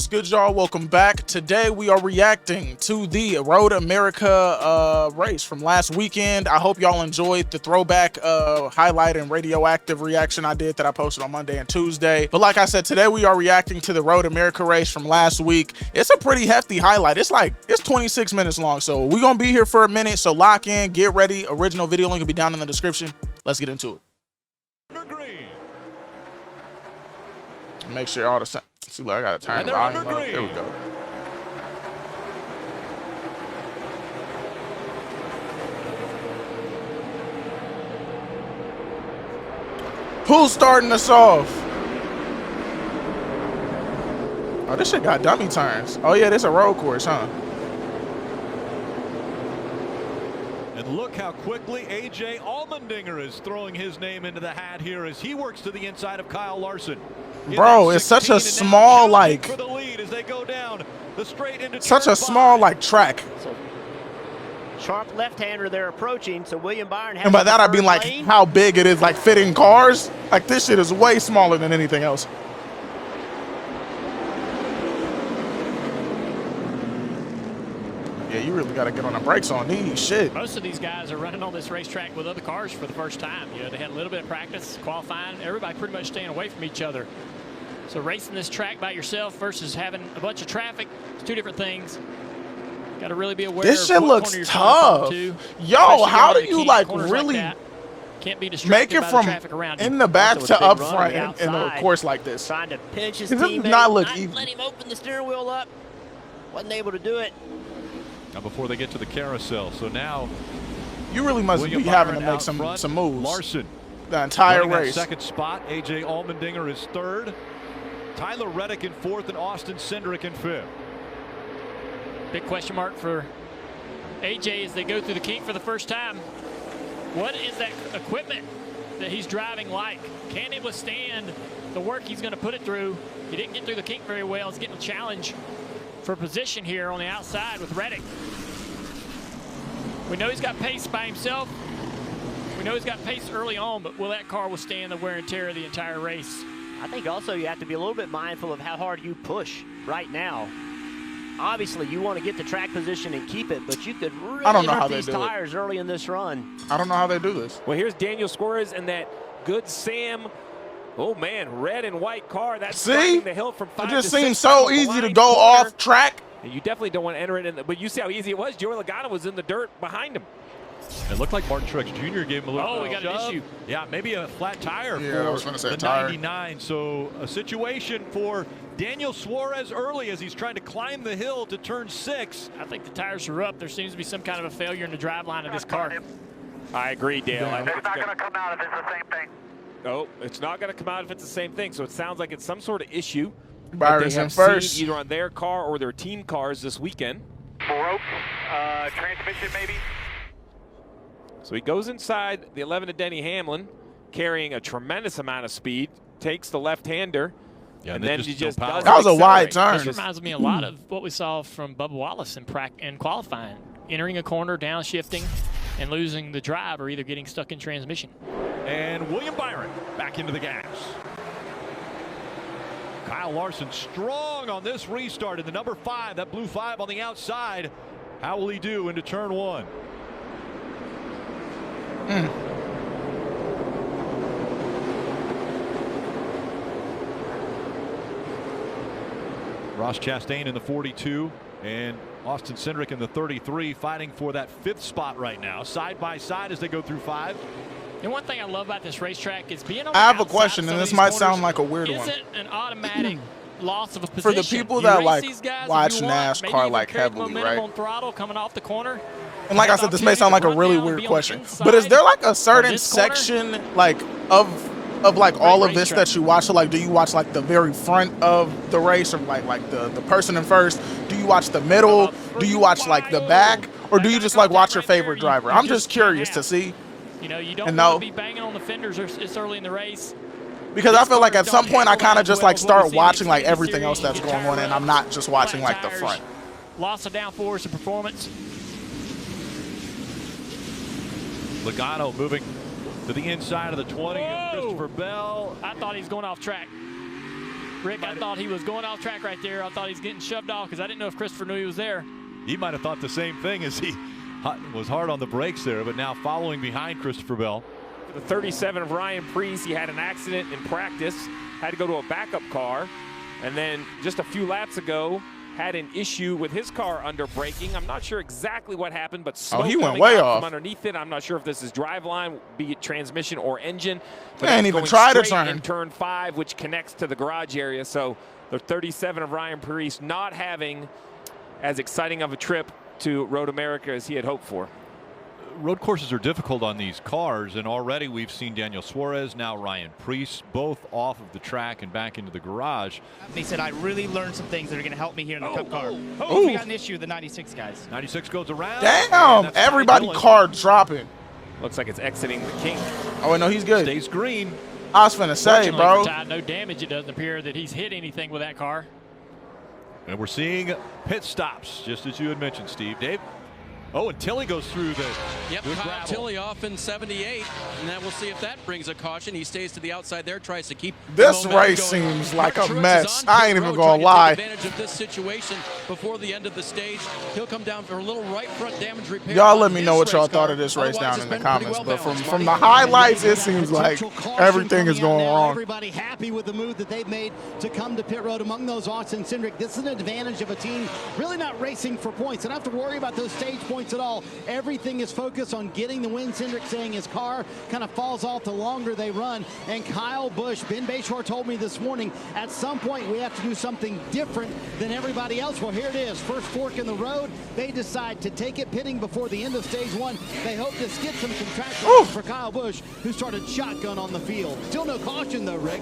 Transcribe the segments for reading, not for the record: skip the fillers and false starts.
What's good, y'all? Welcome back. Today we are reacting to the Road America race from last weekend. I hope y'all enjoyed the throwback highlight and radioactive reaction I did that I posted on Monday and Tuesday. But like I said, today we are reacting to the Road America race from last week. It's a pretty hefty highlight. It's 26 minutes long, so we're gonna be here for a minute. So lock in, get ready. Original video link will be down in the description. Let's get into it. Make sure all the sound. See, look, I gotta turn the volume up. There we go. Who's starting us off? Oh, this shit got dummy turns. Oh yeah, this a road course, huh? And look how quickly A.J. Allmendinger is throwing his name into the hat here as he works to the inside of Kyle Larson. Bro, it's such a small, like, for the lead as they go down the straight into such a small, like, track. So, sharp left-hander they're approaching, so William Byron has. And by that I mean, like, how big it is, like, fitting cars. Like, this shit is way smaller than anything else. Yeah, you really got to get on the brakes on these. Shit. Most of these guys are running on this racetrack with other cars for the first time. You know, they had a little bit of practice, qualifying. Everybody pretty much staying away from each other. So racing this track by yourself versus having a bunch of traffic, it's two different things. Got to really be aware. This of shit what looks corner you're tough. to, Yo, how do you, like, corners really that. Can't be make distracted it by from the traffic around you. in the back Also to a up big run front on the in a outside, course like this? Trying to pinch his It does teammate, not look even. let him open the steering wheel up. Wasn't able to do it. Now before they get to the carousel, so now You really must William be having to Byron make some front, moves. Larson The entire running that race. second spot. A.J. Allmendinger is third. Tyler Reddick in fourth, and Austin Cindric in fifth. Big question mark for AJ as they go through the kink for the first time. What is that equipment that he's driving like? Can it withstand the work he's going to put it through? He didn't get through the kink very well. He's getting a challenge for position here on the outside with Reddick. We know he's got pace by himself. We know he's got pace early on, but will that car withstand the wear and tear of the entire race? I think also you have to be a little bit mindful of how hard you push right now. Obviously, you want to get the track position and keep it, but you could really hurt these tires early in this run. I don't know how they do this. Well, here's Daniel Suarez and that good Sam. Oh man, red and white car. That's See, the hill from 5 it just to 6 seems so down the easy to line go corner. off track. And you definitely don't want to enter it in. But you see how easy it was. Joey Logano was in the dirt behind him. It looked like Martin Truex Jr. gave him a little we got an issue. Yeah, maybe a flat tire Yeah, I was for gonna say the tire. 99. So a situation for Daniel Suarez early as he's trying to climb the hill to turn 6. I think the tires are up. There seems to be some kind of a failure in the drive line of this car. I agree, Dale. Yeah. I think It's not going to come out if it's the same thing. Oh, it's not going to come out if it's the same thing. So it sounds like it's some sort of issue that Byron's they in have first. seen either on their car or their team cars this weekend. Broke transmission maybe. So he goes inside the 11 to Denny Hamlin, carrying a tremendous amount of speed, takes the left-hander, Yeah, and then he just does That was a wide accelerate. turn. This reminds me a lot of what we saw from Bubba Wallace in qualifying. Entering a corner, downshifting, and losing the drive or either getting stuck in transmission. And William Byron back into the gas. Kyle Larson strong on this restart in the number 5, that blue 5 on the outside. How will he do into turn 1? Ross Chastain in the 42 and Austin Cindric in the 33 fighting for that 5th spot right now, side by side as they go through 5. And one thing I love about this racetrack is being on the I have a outside question, of and some this of might these sound corners like a weird one. isn't an automatic loss of a position. For the people You that, race like, these guys if watch you want, maybe NASCAR, even like, carry the heavily, momentum right? on throttle coming off the corner. And like I said, this may sound like a really weird question, but is there like a certain section like of like all of this that you watch? So like, do you watch like the very front of the race, or like the person in first? Do you watch the middle? Do you watch like the back, or do you just like watch your favorite driver? I'm just curious to see. You know, you don't want to be banging on the fenders it's early in the race. Because I feel like at some point I kind of just like start watching like everything else that's going on, and I'm not just watching like the front. Loss of downforce and performance. Logano moving to the inside of the 20. Whoa. And Christopher Bell. I thought he was going off track. Rick, I thought he was going off track right there. I thought he was getting shoved off because I didn't know if Christopher knew he was there. He might have thought the same thing as he was hard on the brakes there, but now following behind Christopher Bell. The 37 of Ryan Preece, he had an accident in practice, had to go to a backup car, and then just a few laps ago had an issue with his car under braking. I'm not sure exactly what happened, but smoke he went coming way out off from underneath it. I'm not sure if this is driveline, be it transmission or engine. But They ain't it's even going tried to straight turn. in turn 5, which connects to the garage area. So the 37 of Ryan Preece not having as exciting of a trip to Road America as he had hoped for. Road courses are difficult on these cars, and already we've seen Daniel Suarez, now Ryan Preece, both off of the track and back into the garage. They said I really learned some things that are going to help me here in the Cup car. Oh. We got an issue with the 96 guys. 96 goes around. Damn, everybody car dropping. Looks like it's exiting the kink. Oh, no, he's good. Stays green. I was finna say, Fortunately bro. for Todd, no damage. It doesn't appear that he's hit anything with that car. And we're seeing pit stops, just as you had mentioned, Steve. Dave? Oh, and Tilley goes through the Yep, Kyle Tilley off in 78, and then we'll see if that brings a caution. He stays to the outside there, tries to keep This the momentum race going. seems like Mark a Truex mess. is on I pit ain't even road gonna trying to lie. take advantage of this situation before the end of the stage. He'll come down for a little right front damage repair. Y'all on let me his know what y'all race thought car. of this race Otherwise, down it's in the been pretty comments. well But balanced, from Marty. the highlights, it seems like everything is going wrong. Everybody happy with the move that they've made to come to pit road. Among those, Austin Cindric. This is an advantage of a team really not racing for points. They don't have to worry about those stage points at all. Everything is focused on getting the win. Cindric saying his car kind of falls off the longer they run. And Kyle Busch, Ben Bayshore told me this morning, at some point we have to do something different than everybody else. Well, here it is. First fork in the road. They decide to take it pitting before the end of stage 1. They hope to get some traction for Kyle Busch, who started shotgun on the field. Still no caution though, Rick.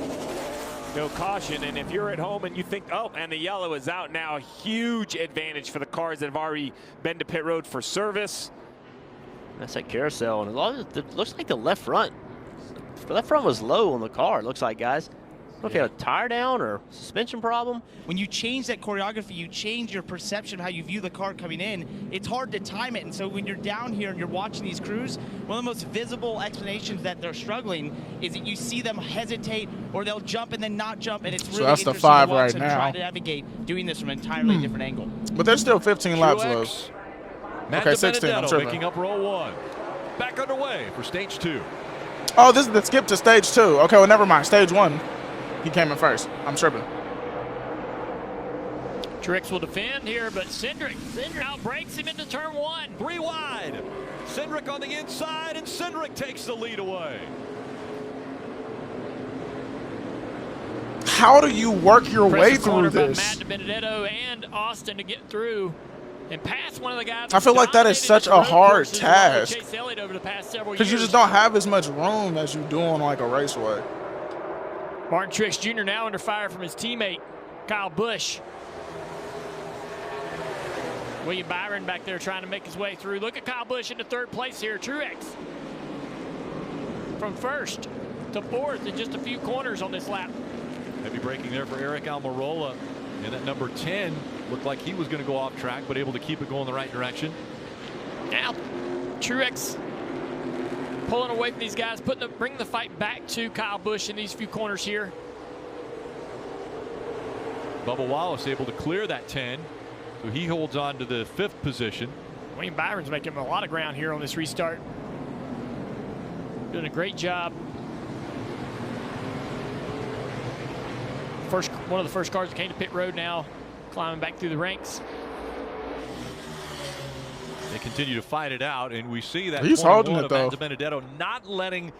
No caution, and if you're at home and you think, oh, and the yellow is out now, huge advantage for the cars that have already been to pit road for service. That's that carousel, and it looks like the left front was low on the car, it looks like, guys. I don't know if you had a tire down or suspension problem. When you change that choreography, you change your perception of how you view the car coming in. It's hard to time it, and so when you're down here and you're watching these crews, one of the most visible explanations that they're struggling is that you see them hesitate or they'll jump and then not jump, and it's really that's the interesting 5 to watch right them now. try to navigate doing this from an entirely different angle. But there's still 15 laps left. Okay, 16. I'm tripping. Making up row 1. Back underway for stage 2. Oh, this is the skip to stage 2. Okay, well, never mind. Stage 1. He came in first. I'm tripping. Truex will defend here, but Cindric outbreaks him into turn 1. 3 wide. Cindric on the inside, and Cindric takes the lead away. How do you work your way Pressure through corner by this? Matt Benedetto and Austin to get through and pass one of the guys. I feel like that is such a hard task Chase Elliott over the past several because you years. just don't have as much room as you do on like a raceway. Martin Truex Jr. now under fire from his teammate, Kyle Busch. William Byron back there trying to make his way through. Look at Kyle Busch into 3rd place here. Truex from 1st to 4th in just a few corners on this lap. Heavy braking there for Eric Almirola. And that number 10 looked like he was going to go off track, but able to keep it going the right direction. Now, Truex pulling away from these guys, bringing the fight back to Kyle Busch in these few corners here. Bubba Wallace able to clear that 10, so he holds on to the 5th position. William Byron's making a lot of ground here on this restart. Doing a great job. One of the first cars that came to pit road now, climbing back through the ranks. They continue to fight it out, and we see that He's holding it, though. Matt Benedetto not letting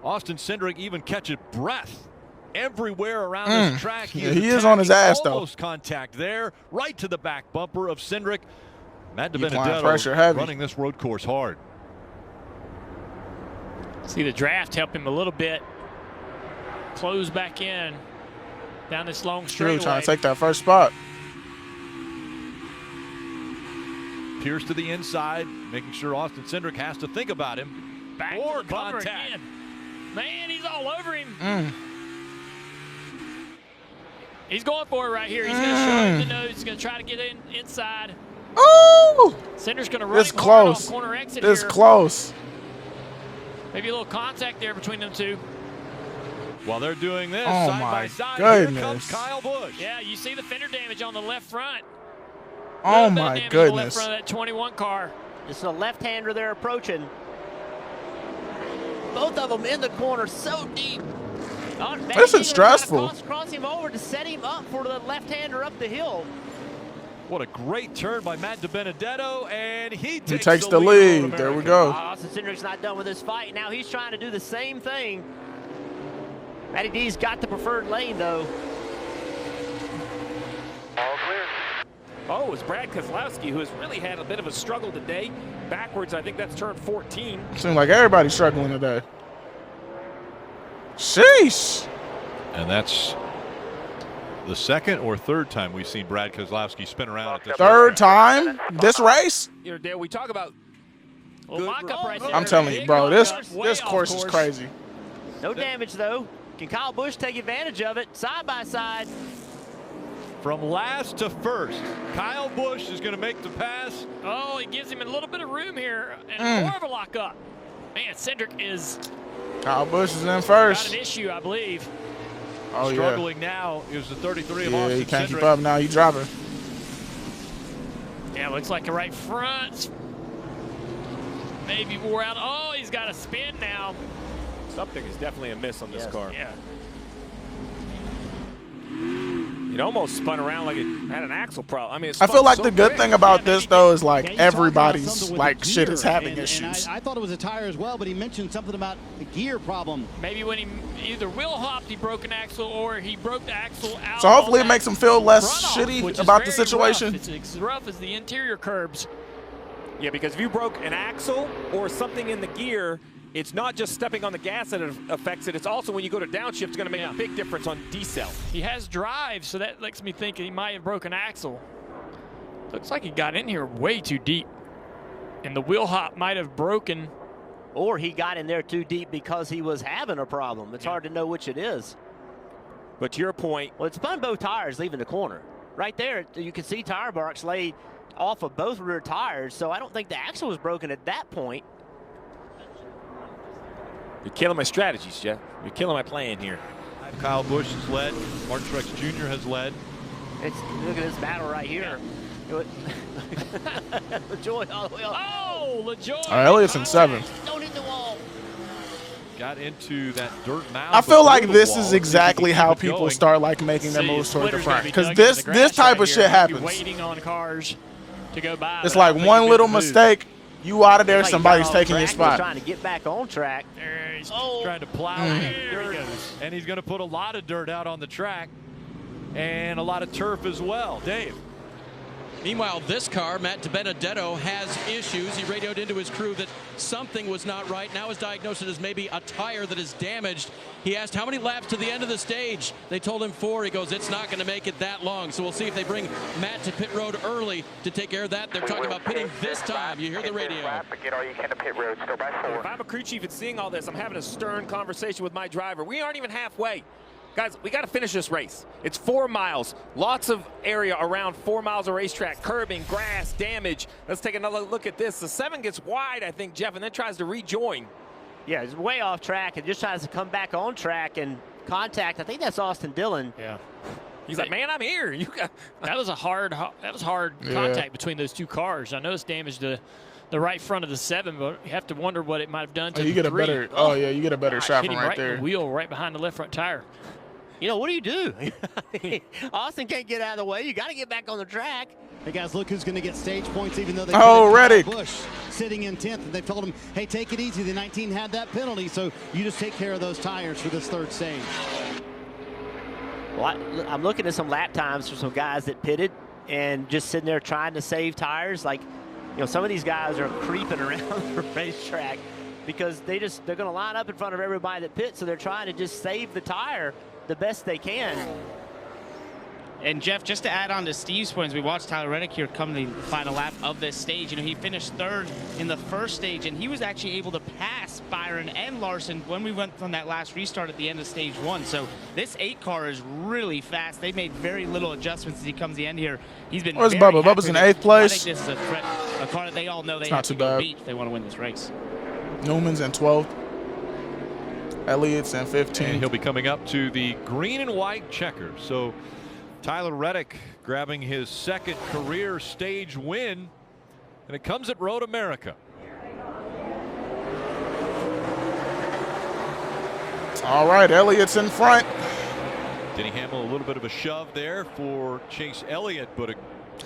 Austin Cindric even catch a breath. Everywhere around this track, he is on his ass, though. Almost contact there, right to the back bumper of Cindric. Matt Applying Benedetto pressure heavy. running this road course hard. See the draft help him a little bit. Close back in down this long straightaway. Trying to take that first spot. Pierce to the inside, making sure Austin Cindric has to think about him. Back More to the bumper contact. again. Man, he's all over him. He's going for it right here. He's going to show him the nose. He's going to try to get inside. Oh! Cinder's going to run This him hard off close. corner exit This here. close. Maybe a little contact there between them two. While they're doing this, Oh side my by side, goodness. here comes Kyle Busch. Yeah, you see the fender damage on the left front. Oh my On the left goodness. front of that 21 car. It's a left-hander they're approaching. Both of them in the corner so deep. This is stressful. Cross him over to set him up for the left-hander up the hill. What a great turn by Matt DiBenedetto, and he takes the lead. There we go. Austin Cindric's not done with this fight. Now he's trying to do the same thing. Matty D's got the preferred lane, though. All clear. Oh, it's Brad Keselowski, who has really had a bit of a struggle today. Backwards, I think that's turn 14. Seems like everybody's struggling today. Sheesh. And that's the second or third time we've seen Brad Keselowski spin around at this Third time this race? You know, Dale, we talk about Mock-up right there. I'm telling you, bro, this course is crazy. No damage, though. Can Kyle Busch take advantage of it? Side by side. From last to first, Kyle Busch is going to make the pass. Oh, he gives him a little bit of room here and more of a lockup. Man, Cindric is Kyle Busch is in got first. an issue, I believe. Oh, Struggling now is the 33 of yeah. Austin He can't keep Cindric. up now. He's driving. Yeah, looks like the right front. Maybe wore out. Oh, he's got a spin now. something is definitely amiss on this car. Yeah. It almost spun around like it had an axle problem. I mean, I feel like the good thing about this though is like everybody's like shit is having issues. I thought it was a tire as well, but he mentioned something about the gear problem. Maybe when he either wheel hopped, he broke an axle, or he broke the axle out. So hopefully it makes him feel less runoff, shitty which is about the very situation. Rough. It's as rough as the interior curbs. Yeah, because if you broke an axle or something in the gear, it's not just stepping on the gas that affects it. It's also when you go to downshift, it's going to make a big difference on decel. He has drive, so that makes me think he might have broken axle. Looks like he got in here way too deep, and the wheel hop might have broken. Or he got in there too deep because he was having a problem. It's hard to know which it is. But to your point, well, it spun both tires leaving the corner. Right there, you can see tire marks laid off of both rear tires, so I don't think the axle was broken at that point. you're killing my strategies, Jeff. You're killing my plan here. Kyle Busch has led. Martin Truex Jr. has led. Look at this battle right here. LaJoy all the way up. Oh, LaJoy. Elliott's in seventh. Don't hit the wall. Got into that dirt mound. I feel like before this the is wall. exactly how Keep it people going. start like making their See, moves toward the splitter's gonna front, be because dug into this the grass type right of shit here. happens. Waiting on cars to go by. It's but I like don't think one he little made the move. mistake, you out of there, Like he somebody's got off taking your track and was spot. trying to get back on track. There he's Trying to plow There he goes. and he's going to put a lot of dirt out on the track and a lot of turf as well. Dave. Meanwhile, this car, Matt DiBenedetto, has issues. He radioed into his crew that something was not right. Now his diagnosis is maybe a tire that is damaged. He asked how many laps to the end of the stage. They told him 4. He goes, it's not going to make it that long. So we'll see if they bring Matt to pit road early to take care of that. They're talking about pitting this time. You hear the radio. Get all you can to pit road, still by 4. If I'm a crew chief and seeing all this, I'm having a stern conversation with my driver. We aren't even halfway. Guys, we got to finish this race. It's 4 miles. Lots of area around 4 miles of racetrack. Curbing, grass, damage. Let's take another look at this. The 7 gets wide, I think, Jeff, and then tries to rejoin. Yeah, he's way off track and just tries to come back on track and contact. I think that's Austin Dillon. Yeah. He's like, man, I'm here. You got. That was hard contact between those two cars. I know it's damaged the right front of the 7, but you have to wonder what it might have done to You the get a 3. better. Oh yeah, you get a better shot Hit from him right in there. the wheel right behind the left front tire. You know, what do you do? Austin can't get out of the way. You got to get back on the track. Hey guys, look who's going to get stage points, even though they Oh, pitted Reddick. Kyle Busch sitting in 10th, and they've told him, hey, take it easy. The 19 had that penalty, so you just take care of those tires for this third stage. Well, I'm looking at some lap times for some guys that pitted and just sitting there trying to save tires. Like, you know, some of these guys are creeping around the racetrack because they're going to line up in front of everybody that pits, so they're trying to just save the tire the best they can. And Jeff, just to add on to Steve's points, we watched Tyler Reddick here come the final lap of this stage. You know, he finished 3rd in the first stage, and he was actually able to pass Byron and Larson when we went on that last restart at the end of stage 1. So this 8 car is really fast. They made very little adjustments as he comes to the end here. He's been Where's very Bubba? happy Bubba's in with 8th it. place. I think this is a threat, a car that they all know they It's not have to too go bad. beat if they want to win this race. Newman's in 12th. Elliott's in 15. And he'll be coming up to the green and white checker. So Tyler Reddick grabbing his second career stage win, and it comes at Road America. All right, Elliott's in front. Denny Hamel a little bit of a shove there for Chase Elliott, but a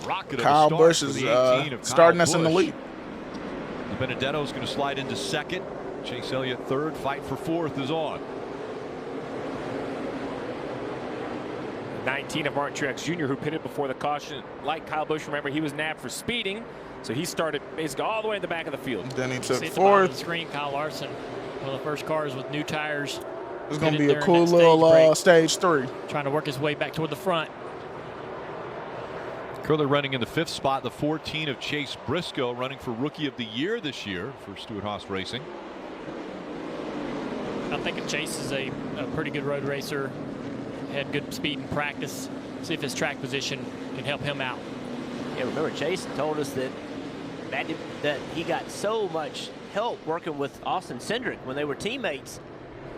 rocket Kyle of a start Busch for is the 18 of starting Kyle us in the Busch. lead. Benedetto's going to slide into second. Chase Elliott third. Fight for fourth is on. 19 of Martin Truex Jr., who pitted before the caution. Like Kyle Busch, remember, he was nabbed for speeding, so he started basically all the way in the back of the field. Then he See took at the bottom of the fourth. screen, Kyle Larson, one of the first cars with new tires. It's going to be Pitted a there in cool that little stage break, stage 3. trying to work his way back toward the front. Currently running in the 5th spot, the 14 of Chase Briscoe, running for Rookie of the Year this year for Stewart Haas Racing. I think Chase is a pretty good road racer. Had good speed in practice. See if his track position can help him out. Yeah, remember Chase told us that he got so much help working with Austin Cindric when they were teammates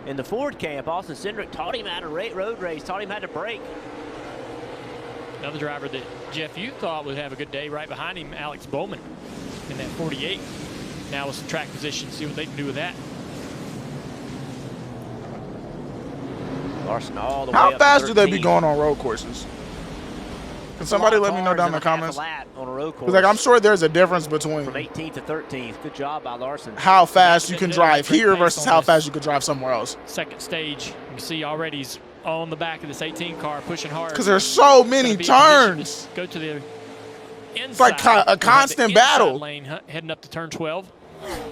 in the Ford camp. Austin Cindric taught him how to road race, taught him how to brake. Another driver that, Jeff, you thought would have a good day right behind him, Alex Bowman, in that 48. Now with some track position, see what they can do with that. Larson all the way How up fast to do they be 13. going on road courses? Can somebody let me know down in the Cars and a half comments? a lap on a road course. Because like I'm sure there's a difference between from 18th to 13th. Good job by Larson. how fast you can drive Great here pace versus on how this. fast you could drive somewhere else. Second stage, you can see already he's on the back of this 18 car, pushing hard. Because there's so many Gonna be in position turns. to Go to the inside. It's like a We'll have the constant inside battle. Lane heading up to turn 12.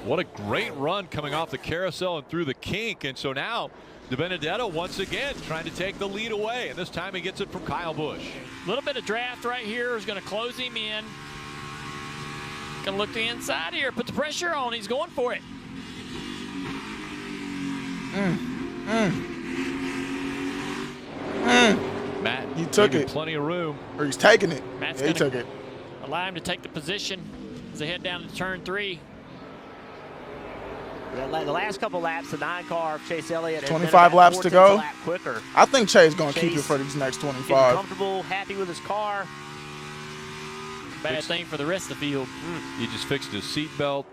What a great run coming off the carousel and through the kink. And so now Benedetto once again trying to take the lead away. And this time he gets it from Kyle Busch. A little bit of draft right here is going to close him in. Going to look the inside here, put the pressure on. He's going for it. Matt, He took giving it. plenty of room. Or he's taking it. Matt's Yeah, he gonna took it. Allow him to take the position as they head down to turn 3. The last couple laps, the 9 car of Chase Elliott. has been 25 about laps to 4/10 go. a lap quicker. I think Chase going to keep it Chase for these next Getting 25. comfortable, happy with his car. Bad thing for the rest of the field. He just fixed his seatbelt.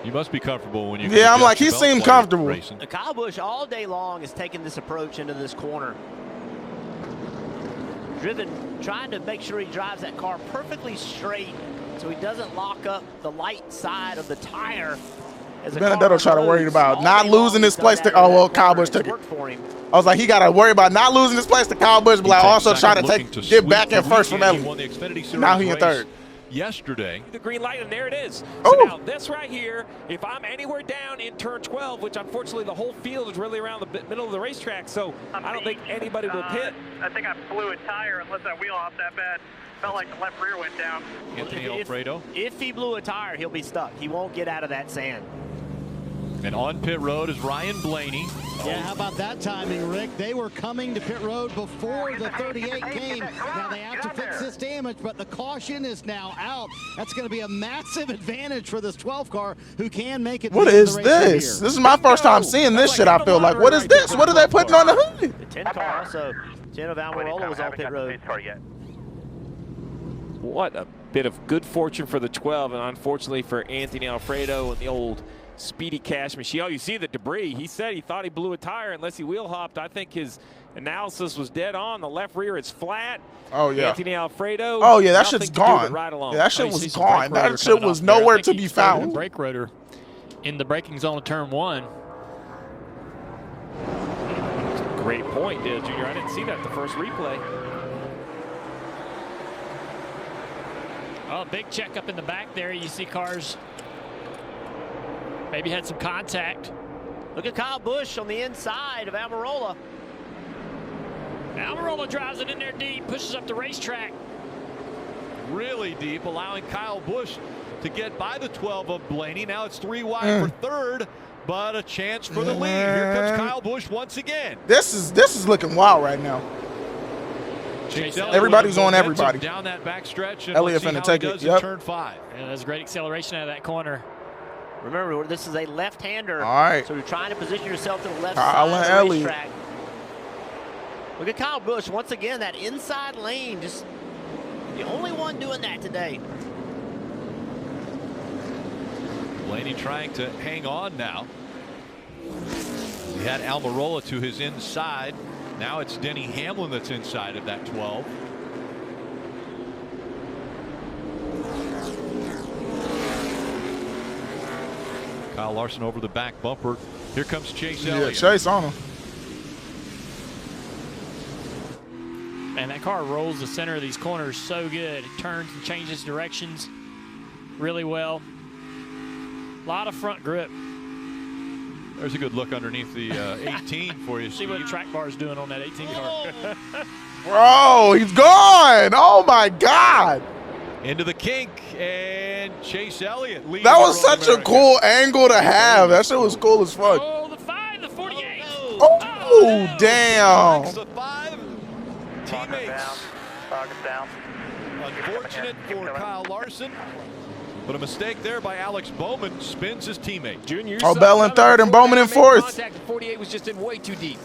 You must be comfortable when you. Yeah, I'm adjust like, he your belt seemed while you're comfortable. racing. Kyle Busch all day long is taking this approach into this corner. Trying to make sure he drives that car perfectly straight so he doesn't lock up the light side of the tire. As the Benedetto car try to worry unloads. about All not day long losing he's his done place that to. Oh, in well, that Kyle corner. Busch It's took it. worked for him. I was like, he got to worry about not losing his place to Kyle Busch, but like He also takes try to second, looking to get sweep back in the first from weekend. He Elliott. won the Xfinity Series Now he in race third. yesterday. The green light, and there it is. Ooh. So now this right here, if I'm anywhere down in turn 12, which unfortunately the whole field is really around the middle of the racetrack, so I don't think anybody will pit. I think I blew a tire and let that wheel off that bad. Felt like the left rear went down. Anthony If- Alfredo. If he blew a tire, he'll be stuck. He won't get out of that sand. And on pit road is Ryan Blaney. Yeah, how about that timing, Rick? They were coming to pit road before the 38 came. Now they have to fix this damage, but the caution is now out. That's going to be a massive advantage for this 12 car who can make it. to What the end of is the race right this? here. This is my first time seeing this shit, I feel like. What is this? What are they putting on the hood? The 10 car also. Jen of Almirola was on pit road. What a bit of good fortune for the 12, and unfortunately for Anthony Alfredo and the old Speedy Cash machine. Oh, you see the debris. He said he thought he blew a tire unless he wheel hopped. I think his analysis was dead on. The left rear is flat. Oh, yeah. Anthony Alfredo. Oh, yeah, that nothing shit's to do but gone. Right along. Yeah, that shit You was see some brake gone. rotor That shit coming was off there. I nowhere think to he be started the found. brake rotor in the braking zone of turn 1. Great point, Dale Jr. I didn't see that the first replay. Oh, big check up in the back there. You see cars maybe had some contact. Look at Kyle Busch on the inside of Almirola. Almirola drives it in there deep, pushes up the racetrack. Really deep, allowing Kyle Busch to get by the 12 of Blaney. Now it's 3 wide for third, but a chance for the lead. Here comes Kyle Busch once again. This is looking wild right now. Chase Everybody's on momentum everybody. Down that back stretch, and Elliott let's see finna how take he it. does Yep. in turn 5. And there's great acceleration out of that corner. Remember, this is a left-hander. All right. So you're trying to position yourself to the left Kyle side and of the Elliott. racetrack. Look at Kyle Busch. Once again, that inside lane, just the only one doing that today. Blaney trying to hang on now. He had Almirola to his inside. Now it's Denny Hamlin that's inside of that 12. Kyle Larson over the back bumper. Here comes Chase Elliott. Yeah, Chase on him. Man, that car rolls the center of these corners so good. It turns and changes directions really well. A lot of front grip. There's a good look underneath the 18 for you, See Steve. what the track bar is doing on that 18 car. Bro, he's gone. Oh, my God. Into the kink, and Chase Elliott leads. That was Road such a America. cool angle to have. That shit was cool as fuck. Oh, the 5, the 48. Oh, damn. The 5 teammates. Down. Unfortunate for Kyle Larson, but a mistake there by Alex Bowman spins his teammate. Junior, you Oh, saw Bell in another third and before Bowman in that made fourth. Contact. The 48 was just in way too deep.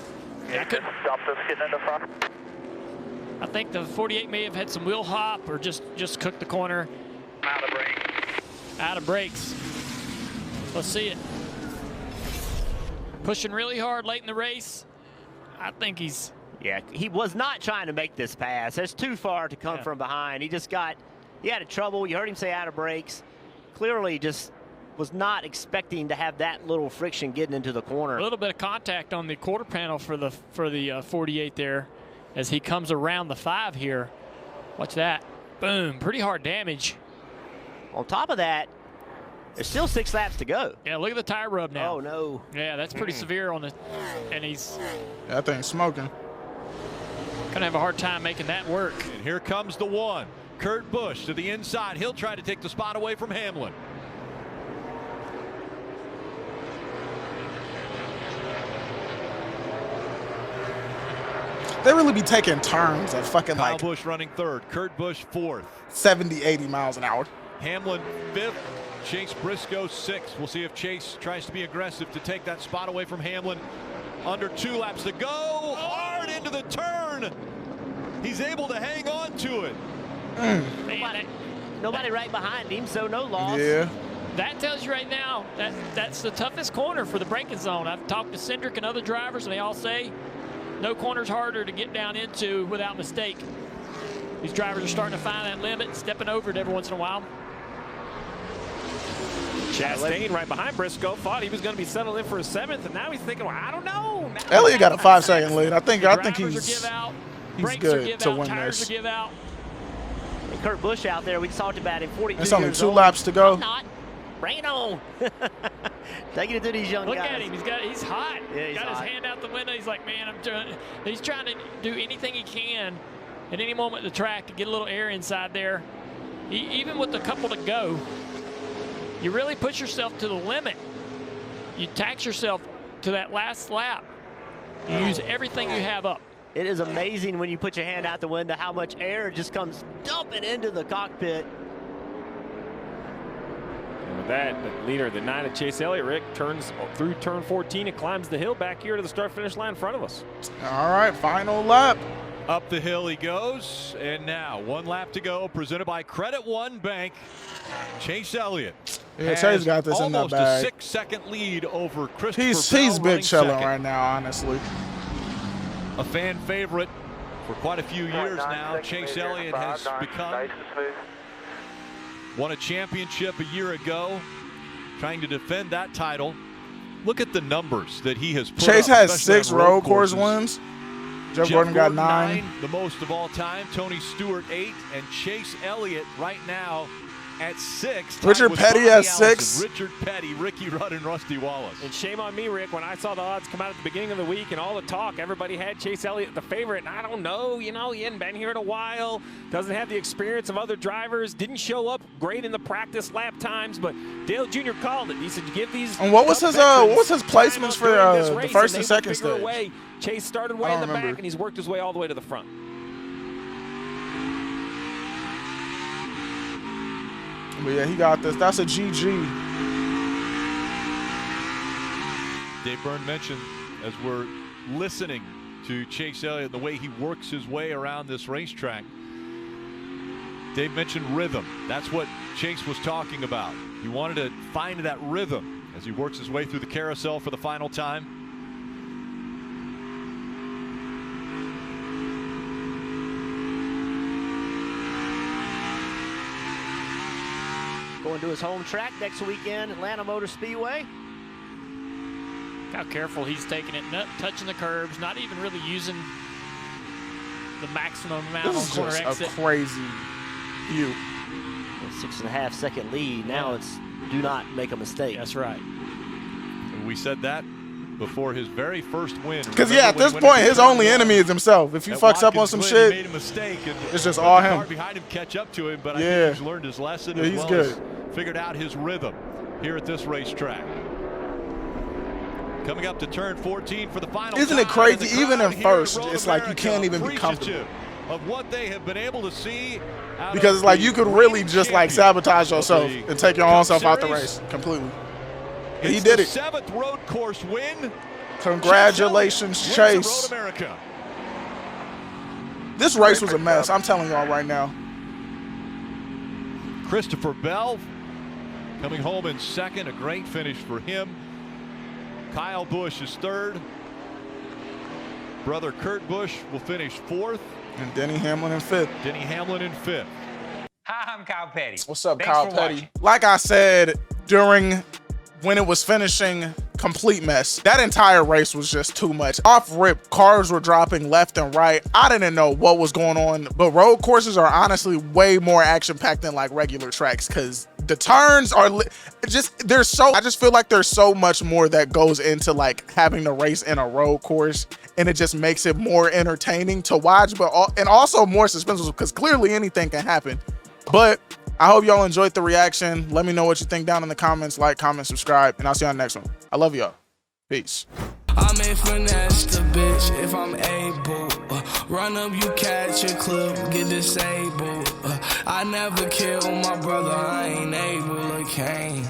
Yeah, Stop this getting into front. I think the 48 may have had some wheel hop or just cooked the corner. Out of brake. Out of brakes. Let's see it. Pushing really hard late in the race. I think he's... Yeah, he was not trying to make this pass. That's too far to come from behind. He had a trouble. You heard him say out of brakes. Clearly just was not expecting to have that little friction getting into the corner. A little bit of contact on the quarter panel for the 48 there as he comes around the 5 here. Watch that. Boom. Pretty hard damage. On top of that, there's still 6 laps to go. Yeah, look at the tire rub now. Oh, no. Yeah, that's pretty severe on the... And he's That thing's smoking. going to have a hard time making that work. And here comes the 1. Kurt Busch to the inside. He'll try to take the spot away from Hamlin. They really be taking turns at fucking Kyle like Busch running 3rd. Kurt Busch 4th. 70, 80 miles an hour. Hamlin 5th. Chase Briscoe 6th. We'll see if Chase tries to be aggressive to take that spot away from Hamlin. Under 2 laps to go. Hard into the turn. He's able to hang on to it. Man, Nobody right behind him, so no loss. Yeah. that tells you right now that that's the toughest corner for the braking zone. I've talked to Cindric and other drivers, and they all say no corner's harder to get down into without mistake. These drivers are starting to find that limit and stepping over it every once in a while. Chastain right behind Briscoe thought he was going to be settled in for a 7th, and now he's thinking, well, I don't know. Elliott got a 5-second lead. I think Drivers are he's give out, he's brakes are good give to out, win tires this. are give out. And Kurt Busch out there, we talked about him, 42 It's only years 2 old. laps to go. I'm not. Bring it on. Taking it to these young Look guys. at him. He's hot. Yeah, he's got hot. his hand out the window. He's like, man, he's trying to do anything he can at any moment of the track to get a little air inside there. Even with a couple to go, you really push yourself to the limit. You tax yourself to that last lap. You use everything you have up. It is amazing when you put your hand out the window how much air just comes dumping into the cockpit. And with that, the leader of the 9 of Chase Elliott, Rick, turns through turn 14 and climbs the hill back here to the start-finish line in front of us. All right, final lap. Up the hill he goes, and now 1 lap to go, presented by Credit One Bank. Chase Elliott Yeah, Chase got this in the almost bag. a 6-second lead over Christopher He's Bell big running chilling second. right now, honestly. A fan favorite for quite a few years now. Chase Elliott has become, won a championship a year ago, trying to defend that title. Look at the numbers that he has put Chase up, has especially 6 on road course courses. wins. Jeff Gordon got 9. The most of all time. Tony Stewart 8, and Chase Elliott right now at 6. tied Richard with Petty Bobby at Allison, 6. Richard Petty, Ricky Rudd, and Rusty Wallace. And shame on me, Rick, when I saw the odds come out at the beginning of the week and all the talk, everybody had Chase Elliott the favorite. And I don't know, he hadn't been here in a while, doesn't have the experience of other drivers, didn't show up great in the practice lap times, but Dale Jr. called it. He said, give these And what was tough his veterans placements for time out during this the race, first they and will second figure a stage? way. Chase started way I in don't the back, remember. and he's worked his way all the way to the front. But yeah, he got this. That's a GG. Dave Byrne mentioned, as we're listening to Chase Elliott, the way he works his way around this racetrack, Dave mentioned rhythm. That's what Chase was talking about. He wanted to find that rhythm as he works his way through the carousel for the final time. Going to his home track next weekend, Atlanta Motor Speedway. How careful he's taking it, not touching the curbs, not even really using the maximum amount on This corner is just exit. a crazy view. A 6.5 second lead. Now it's do not make a mistake. That's right. And we said that before his very first win. Because, yeah, at this point, his only enemy is himself. If he fucks up on some shit, he made a mistake, and it's just all the him. car behind him catch up to him, but I think he's learned his lesson as he's well good. as figured out his rhythm here at this racetrack. Coming up to turn 14 for the final. Isn't it crazy? Even in first, it's like you can't even be comfortable. Of what they have been able to see, because it's like you could really just like sabotage yourself and take your own self out the race completely. He did it. 7th road course win. Congratulations, Chase. Road America. This race was a mess. I'm telling y'all right now. Christopher Bell coming home in second. A great finish for him. Kyle Busch is third. Brother Kurt Busch will finish fourth. And Denny Hamlin in fifth. Denny Hamlin in fifth. Hi, I'm Kyle Petty. What's up, Thanks Kyle for Petty? watching. Like I said during when it was finishing, complete mess. That entire race was just too much. Off rip, cars were dropping left and right. I didn't know what was going on, but road courses are honestly way more action packed than like regular tracks because the turns are I just feel like there's so much more that goes into like having the race in a road course, and it just makes it more entertaining to watch, and also more suspenseful because clearly anything can happen. But I hope y'all enjoyed the reaction. Let me know what you think down in the comments. Like, comment, subscribe, and I'll see you on the next one. I love y'all. Peace. I may finesse the bitch if I'm able. Run up, you catch a clip, get disabled. I never kill my brother, I ain't able to cane.